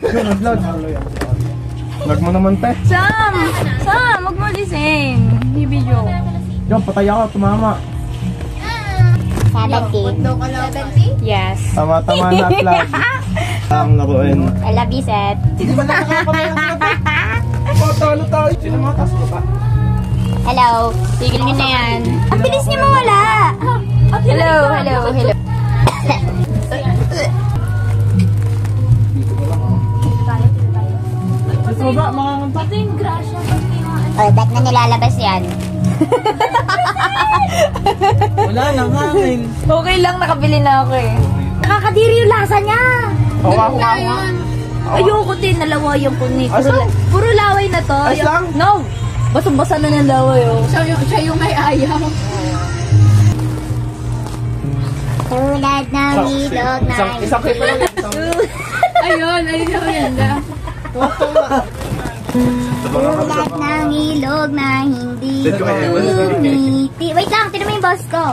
Nag-vlog. Vlog mo naman, te. Sam! Huwag mo lisin. Bibidyo. Yo, patay ako, tumama. 70. Yes. Tama-tama na vlog. Ang laruin. I love you, Seth. Hindi ba nakakapamay ang vlog? Patalo tayo. Sino mga taas ko pa? Hello. Tigil nyo na yan. Ang bilis niyo mawala. Hello. Ito ba, mga kanta? Oh, ba't na nilalabas yan? Wala nang hangin. Okay lang, nakabili na ako eh. Nakakadiri yung lasa niya. Hawa. Ayoko din, nalawayan ko ni. Ayos lang. Puro laway na to. Ayos lang. No! Basang-basa na ng laway oh. Siya yung may ayaw. Tulad ng ilog na Isang clip lang. Ayun ako yan. tulad ng ilog na hindi Let's go, tumiti. Wait lang, tinan mo yung boss ko.